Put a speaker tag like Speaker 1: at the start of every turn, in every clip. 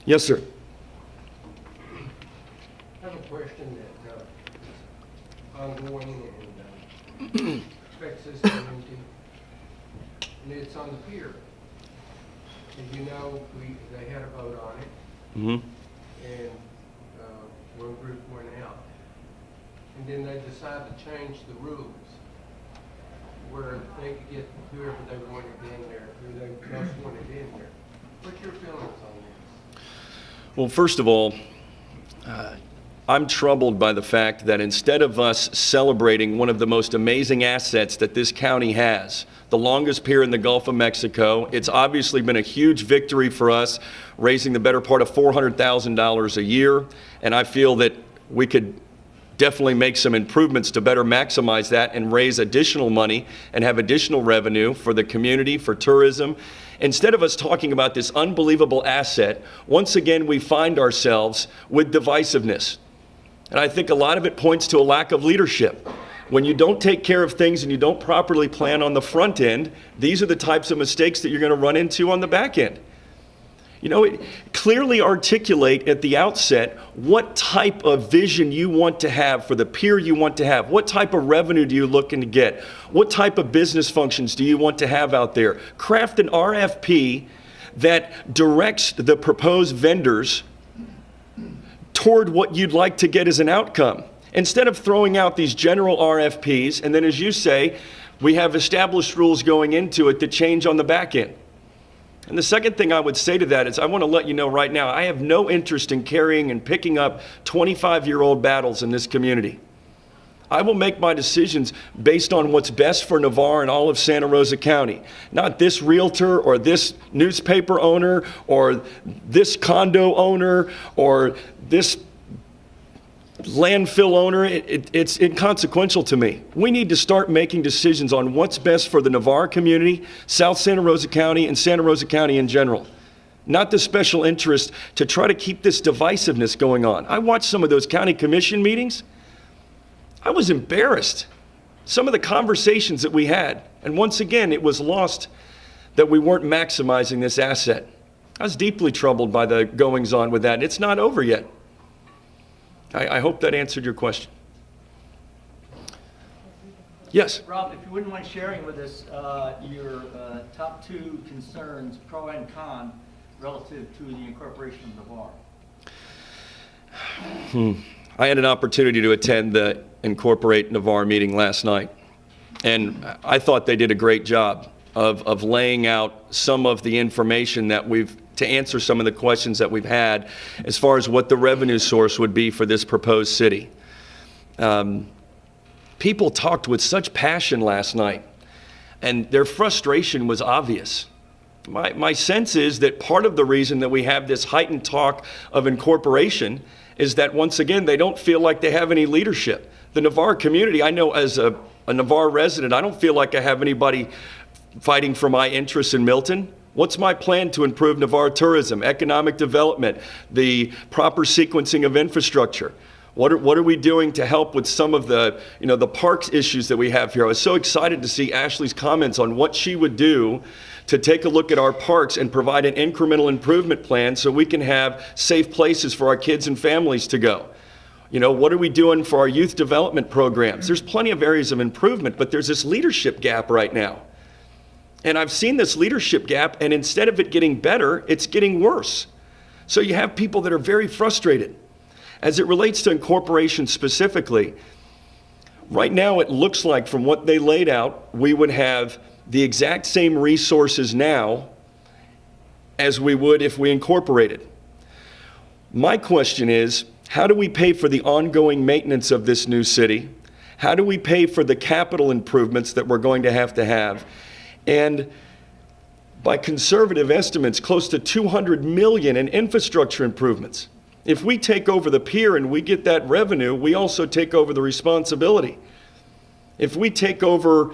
Speaker 1: Yes, sir.
Speaker 2: I have a question that ongoing and affects this community, and it's on the pier. As you know, they had a vote on it, and one group went out, and then they decided to change the rules where they could get whoever they wanted in there, who they most wanted in there. What's your feelings on this?
Speaker 1: Well, first of all, I'm troubled by the fact that instead of us celebrating one of the most amazing assets that this county has, the longest pier in the Gulf of Mexico, it's obviously been a huge victory for us, raising the better part of $400,000 a year, and I feel that we could definitely make some improvements to better maximize that and raise additional money and have additional revenue for the community, for tourism. Instead of us talking about this unbelievable asset, once again we find ourselves with divisiveness. And I think a lot of it points to a lack of leadership. When you don't take care of things and you don't properly plan on the front end, these are the types of mistakes that you're going to run into on the back end. You know, clearly articulate at the outset what type of vision you want to have for the pier you want to have. What type of revenue do you looking to get? What type of business functions do you want to have out there? Craft an RFP that directs the proposed vendors toward what you'd like to get as an outcome. Instead of throwing out these general RFPs, and then as you say, we have established rules going into it that change on the back end. And the second thing I would say to that is I want to let you know right now, I have no interest in carrying and picking up 25-year-old battles in this community. I will make my decisions based on what's best for Navarre and all of Santa Rosa County. Not this realtor or this newspaper owner or this condo owner or this landfill owner. It's inconsequential to me. We need to start making decisions on what's best for the Navarre community, South Santa Rosa County, and Santa Rosa County in general. Not the special interest to try to keep this divisiveness going on. I watched some of those county commission meetings. I was embarrassed. Some of the conversations that we had, and once again, it was lost that we weren't maximizing this asset. I was deeply troubled by the goings on with that, and it's not over yet. I hope that answered your question. Yes?
Speaker 3: Rob, if you wouldn't mind sharing with us your top two concerns, pro and con, relative to the incorporation of Navarre.
Speaker 1: I had an opportunity to attend the Incorporate Navarre meeting last night, and I thought they did a great job of laying out some of the information that to answer some of the questions that we've had as far as what the revenue source would be for this proposed city. People talked with such passion last night, and their frustration was obvious. My sense is that part of the reason that we have this heightened talk of incorporation is that, once again, they don't feel like they have any leadership. The Navarre community, I know as a Navarre resident, I don't feel like I have anybody fighting for my interests in Milton. What's my plan to improve Navarre tourism, economic development, the proper sequencing of infrastructure? What are we doing to help with some of the, the parks issues that we have here? I was so excited to see Ashley's comments on what she would do to take a look at our parks and provide an incremental improvement plan so we can have safe places for our kids and families to go. What are we doing for our youth development programs? There's plenty of areas of improvement, but there's this leadership gap right now. And I've seen this leadership gap, and instead of it getting better, it's getting worse. So you have people that are very frustrated. As it relates to incorporation specifically, right now it looks like from what they laid out, we would have the exact same resources now as we would if we incorporated. My question is, how do we pay for the ongoing maintenance of this new city? How do we pay for the capital improvements that we're going to have? And by conservative estimates, close to $200 million in infrastructure improvements. If we take over the pier and we get that revenue, we also take over the responsibility. If we take over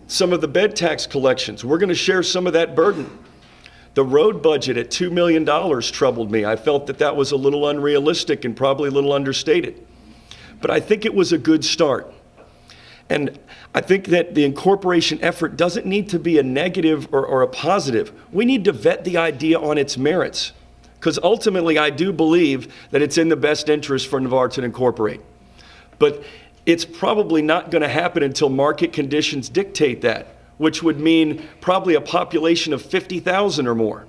Speaker 1: some of the bed tax collections, we're going to share some of that burden. The road budget at $2 million troubled me. I felt that was a little unrealistic and probably a little understated. But I think it was a good start. And I think that the incorporation effort doesn't need to be a negative or a positive. We need to vet the idea on its merits. because ultimately I do believe that it's in the best interest for Navarre to incorporate. But it's probably not going to happen until market conditions dictate that, which would mean probably a population of 50,000 or more.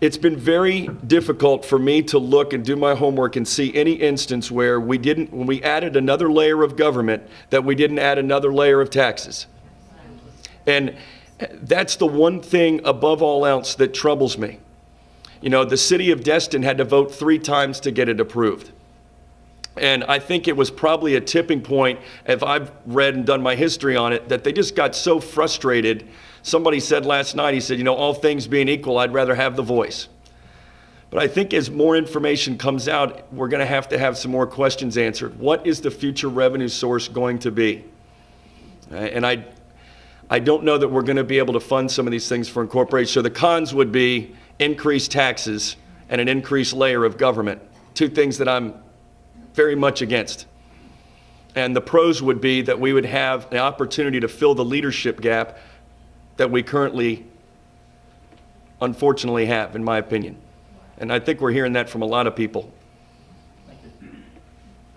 Speaker 1: It's been very difficult for me to look and do my homework and see any instance where when we added another layer of government, that we didn't add another layer of taxes. And that's the one thing above all else that troubles me. You know, the city of Destin had to vote 3 times to get it approved. And I think it was probably a tipping point, if I've read and done my history on it, that they just got so frustrated. Somebody said last night, he said, you know, all things being equal, I'd rather have the voice. But I think as more information comes out, we're going to have some more questions answered. What is the future revenue source going to be? And I don't know that we're going to be able to fund some of these things for incorporation. So the cons would be increased taxes and an increased layer of government, 2 things that I'm very much against. And the pros would be that we would have an opportunity to fill the leadership gap that we currently, unfortunately, have, in my opinion. And I think we're hearing that from a lot of people.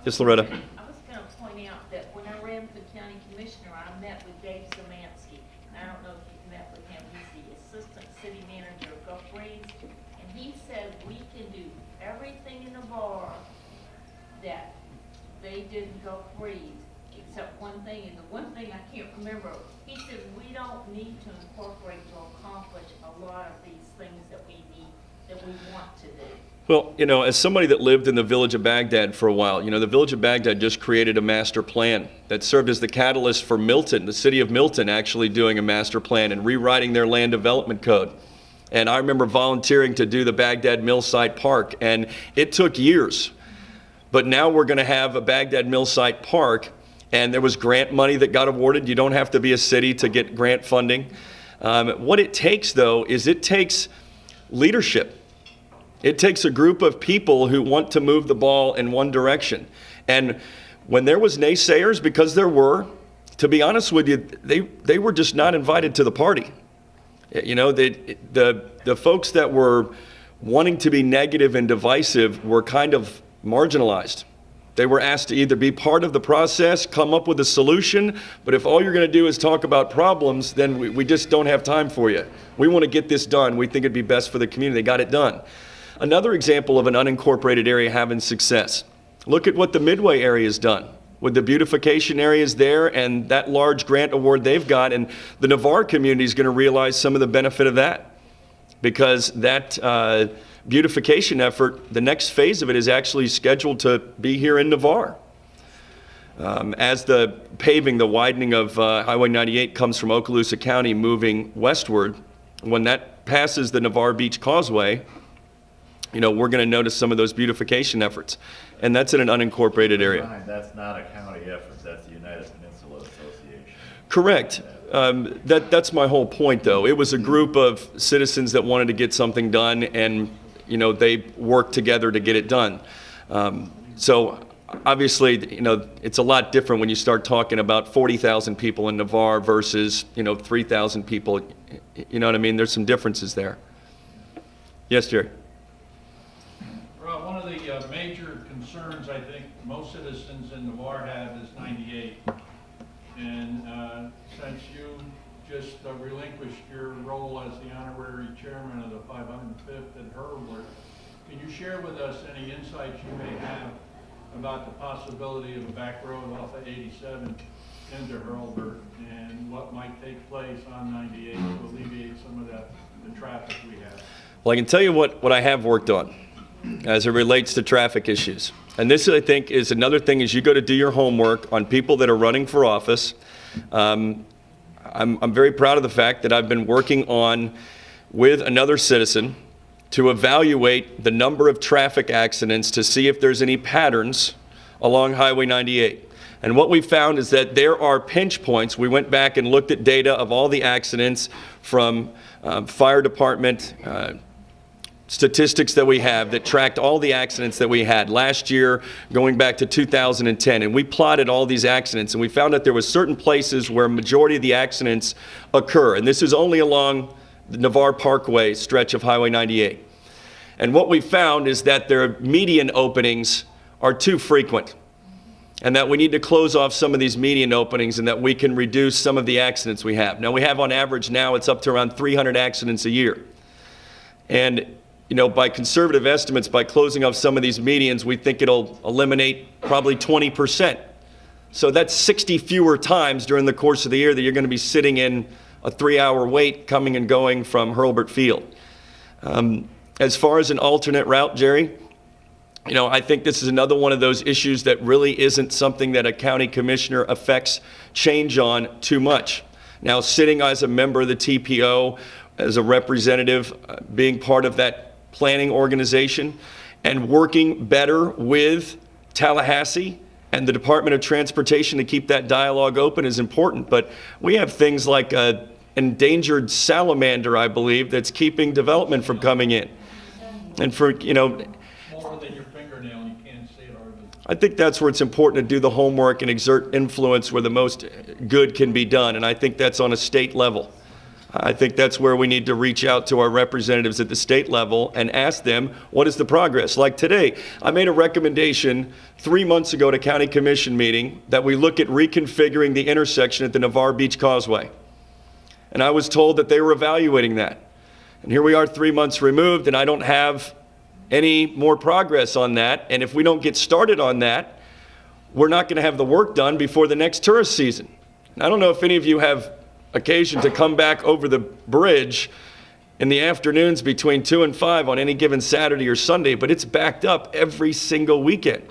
Speaker 1: Yes, Loretta.
Speaker 4: I was going to point out that when I ran for county commissioner, I met with Dave Zemansky. I don't know if you've met with him. He's the assistant city manager of Gulf Breeze. And he said we can do everything in Navarre that they did in Gulf Breeze, except one thing, and the one thing I can't remember, he said we don't need to incorporate to accomplish a lot of these things that we need, that we want to do.
Speaker 1: Well, you know, as somebody that lived in the village of Baghdad for a while, you know, the village of Baghdad just created a master plan that served as the catalyst for Milton, the city of Milton, actually doing a master plan and rewriting their land development code. And I remember volunteering to do the Baghdad Mill Site Park, and it took years. But now we're going to have a Baghdad Mill Site Park, and there was grant money that got awarded. You don't have to be a city to get grant funding. What it takes, though, is it takes leadership. It takes a group of people who want to move the ball in one direction. And when there was naysayers, because there were, to be honest with you, they were just not invited to the party. You know, the folks that were wanting to be negative and divisive were kind of marginalized. They were asked to either be part of the process, come up with a solution, but if all you're going to do is talk about problems, then we just don't have time for you. We want to get this done. We think it'd be best for the community. They got it done. Another example of an unincorporated area having success. Look at what the Midway area has done with the beautification areas there and that large grant award they've got, and the Navarre community is going to realize some of the benefit of that, because that beautification effort, the next phase of it is actually scheduled to be here in Navarre. As the paving, the widening of Highway 98 comes from Okaloosa County moving westward, when that passes the Navarre Beach Causeway, you know, we're going to notice some of those beautification efforts. And that's in an unincorporated area.
Speaker 5: That's not a county effort, that's the United Peninsula Association.
Speaker 1: Correct. That's my whole point, though. It was a group of citizens that wanted to get something done, and you know, they worked together to get it done. So obviously, you know, it's a lot different when you start talking about 40,000 people in Navarre versus, you know, 3,000 people. You know what I mean? There's some differences there. Yes, Jerry.
Speaker 6: Well, one of the major concerns I think most citizens in Navarre have is 98. And since you just relinquished your role as the honorary chairman of the 505th at Hurlburt, can you share with us any insights you may have about the possibility of a back road off of 87 into Hurlburt and what might take place on 98 to alleviate some of the traffic we have?
Speaker 1: Well, I can tell you what I have worked on as it relates to traffic issues. And this, I think, is another thing as you go to do your homework on people that are running for office. I'm very proud of the fact that I've been working on with another citizen to evaluate the number of traffic accidents to see if there's any patterns along Highway 98. And what we found is that there are pinch points. We went back and looked at data of all the accidents from fire department statistics that we have that tracked all the accidents that we had last year going back to 2010, and we plotted all these accidents, and we found that there was certain places where majority of the accidents occur, and this is only along the Navarre Parkway stretch of Highway 98. And what we found is that their median openings are too frequent, and that we need to close off some of these median openings and that we can reduce some of the accidents we have. Now, we have on average now, it's up to around 300 accidents a year. And, you know, by conservative estimates, by closing off some of these medians, we think it'll eliminate probably 20%. So that's 60 fewer times during the course of the year that you're going to be sitting in a 3-hour wait coming and going from Hurlburt Field. As far as an alternate route, Jerry, you know, I think this is another one of those issues that really isn't something that a county commissioner affects change on too much. Now, sitting as a member of the TPO, as a representative, being part of that planning organization, and working better with Tallahassee and the Department of Transportation to keep that dialogue open is important. But we have things like an endangered salamander, I believe, that's keeping development from coming in. And for, you know,
Speaker 6: More than your fingernail, you can't see it hardly.
Speaker 1: I think that's where it's important to do the homework and exert influence where the most good can be done. And I think that's on a state level. I think that's where we need to reach out to our representatives at the state level and ask them, what is the progress? Like today, I made a recommendation 3 months ago at a county commission meeting that we look at reconfiguring the intersection at the Navarre Beach Causeway. And I was told that they were evaluating that. And here we are 3 months removed, and I don't have any more progress on that. And if we don't get started on that, we're not going to have the work done before the next tourist season. And I don't know if any of you have occasion to come back over the bridge in the afternoons between 2 and 5 on any given Saturday or Sunday, but it's backed up every single weekend.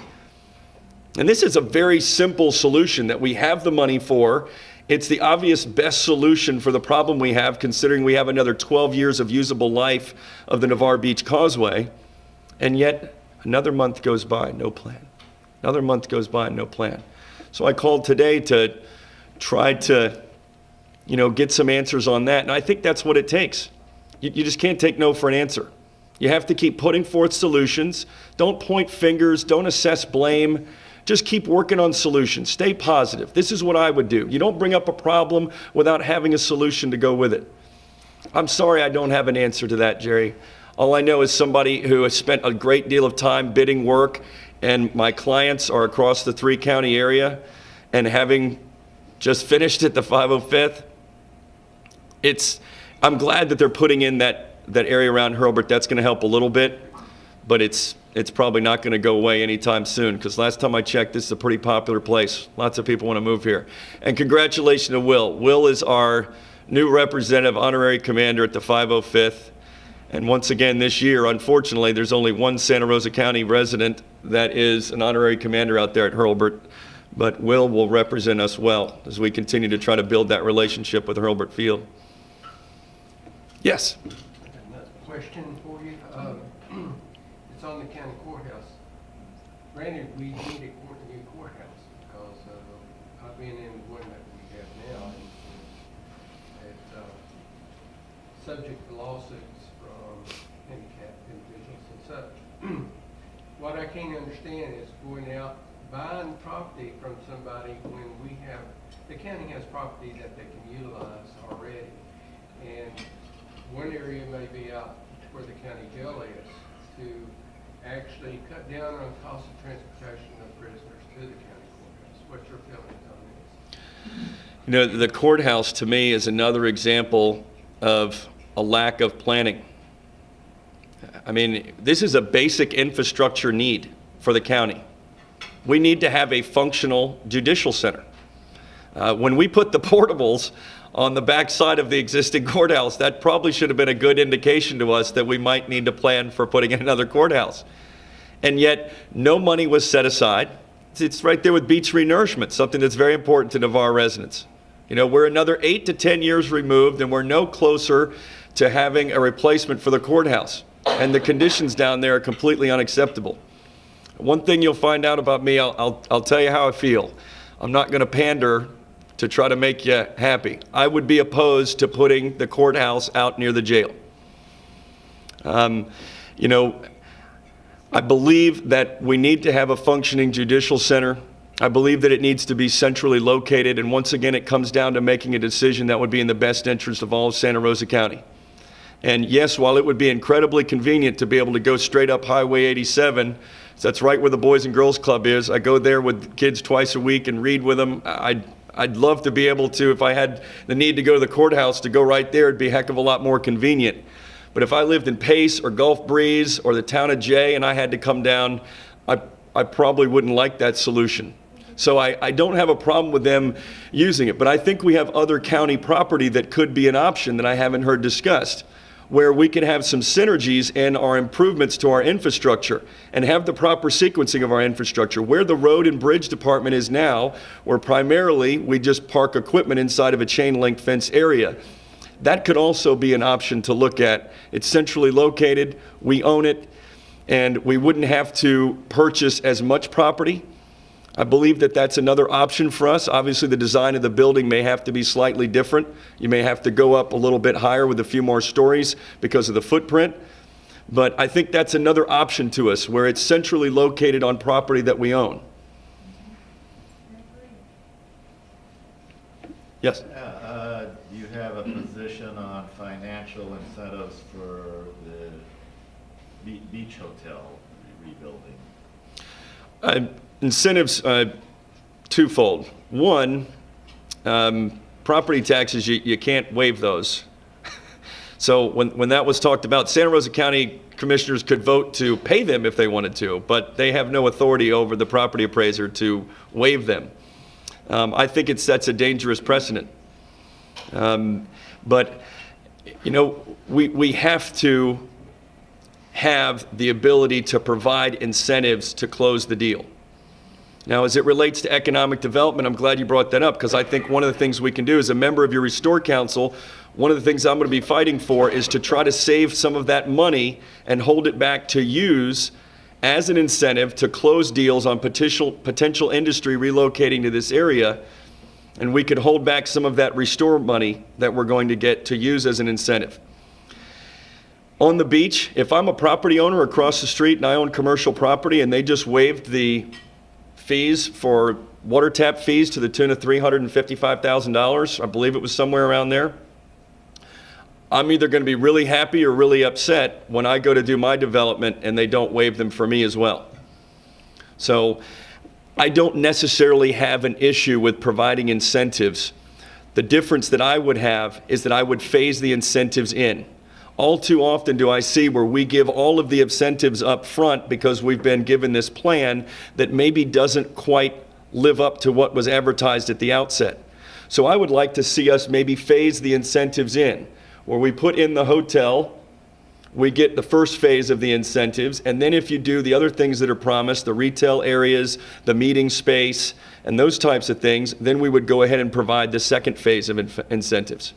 Speaker 1: And this is a very simple solution that we have the money for. It's the obvious best solution for the problem we have, considering we have another 12 years of usable life of the Navarre Beach Causeway, and yet another month goes by, no plan. Another month goes by, no plan. So I called today to try to, you know, get some answers on that. And I think that's what it takes. You just can't take no for an answer. You have to keep putting forth solutions. Don't point fingers. Don't assess blame. Just keep working on solutions. Stay positive. This is what I would do. You don't bring up a problem without having a solution to go with it. I'm sorry I don't have an answer to that, Jerry. All I know is somebody who has spent a great deal of time bidding work, and my clients are across the 3-county area, and having just finished at the 505th, I'm glad that they're putting in that area around Hurlburt. That's going to help a little bit, but it's probably not going to go away anytime soon, because last time I checked, this is a pretty popular place. Lots of people want to move here. And congratulations to Will. Will is our new representative honorary commander at the 505th. And once again this year, unfortunately, there's only one Santa Rosa County resident that is an honorary commander out there at Hurlburt. But Will represent us well as we continue to try to build that relationship with Hurlburt Field. Yes.
Speaker 2: Another question for you. It's on the county courthouse. Granted, we need a new courthouse because I've been in the one that we have now, and it's subject to lawsuits from handicapped individuals and such. What I can't understand is going out, buying property from somebody when the county has property that they can utilize already. And one area may be out where the county jail is to actually cut down on cost of transportation of prisoners to the county courthouse. What's your feelings on this?
Speaker 1: You know, the courthouse to me is another example of a lack of planning. I mean, this is a basic infrastructure need for the county. We need to have a functional judicial center. When we put the portables on the backside of the existing courthouse, that probably should have been a good indication to us that we might need to plan for putting in another courthouse. And yet, no money was set aside. It's right there with beach renourishment, something that's very important to Navarre residents. You know, we're another 8 to 10 years removed, and we're no closer to having a replacement for the courthouse. And the conditions down there are completely unacceptable. One thing you'll find out about me, I'll tell you how I feel. I'm not going to pander to try to make you happy. I would be opposed to putting the courthouse out near the jail. You know, I believe that we need to have a functioning judicial center. I believe that it needs to be centrally located, and once again, it comes down to making a decision that would be in the best interest of all of Santa Rosa County. And yes, while it would be incredibly convenient to be able to go straight up Highway 87, so that's right where the Boys and Girls Club is. I go there with kids twice a week and read with them. I'd love to be able to, if I had the need to go to the courthouse, to go right there. It'd be a heck of a lot more convenient. But if I lived in Pace or Gulf Breeze or the town of Jay and I had to come down, I probably wouldn't like that solution. So I don't have a problem with them using it. But I think we have other county property that could be an option that I haven't heard discussed, where we could have some synergies in our improvements to our infrastructure and have the proper sequencing of our infrastructure. Where the road and bridge department is now, where primarily we just park equipment inside of a chain link fence area. That could also be an option to look at. It's centrally located, we own it, and we wouldn't have to purchase as much property. I believe that that's another option for us. Obviously, the design of the building may have to be slightly different. You may have to go up a little bit higher with a few more stories because of the footprint. But I think that's another option to us, where it's centrally located on property that we own. Yes?
Speaker 5: Do you have a position on financial incentives for the beach hotel rebuilding?
Speaker 1: Incentives, twofold. One, property taxes, you can't waive those. So when that was talked about, Santa Rosa County commissioners could vote to pay them if they wanted to, but they have no authority over the property appraiser to waive them. I think it sets a dangerous precedent. But, you know, we have to have the ability to provide incentives to close the deal. Now, as it relates to economic development, I'm glad you brought that up, because I think one of the things we can do as a member of your Restore Council, one of the things I'm going to be fighting for is to try to save some of that money and hold it back to use as an incentive to close deals on potential industry relocating to this area. And we could hold back some of that Restore money that we're going to get to use as an incentive. On the beach, if I'm a property owner across the street and I own commercial property and they just waived the fees for water tap fees to the tune of $355,000, I believe it was somewhere around there, I'm either going to be really happy or really upset when I go to do my development and they don't waive them for me as well. So I don't necessarily have an issue with providing incentives. The difference that I would have is that I would phase the incentives in. All too often do I see where we give all of the incentives up front because we've been given this plan that maybe doesn't quite live up to what was advertised at the outset. So I would like to see us maybe phase the incentives in, where we put in the hotel, we get the first phase of the incentives, and then if you do the other things that are promised, the retail areas, the meeting space, and those types of things, then we would go ahead and provide the second phase of incentives.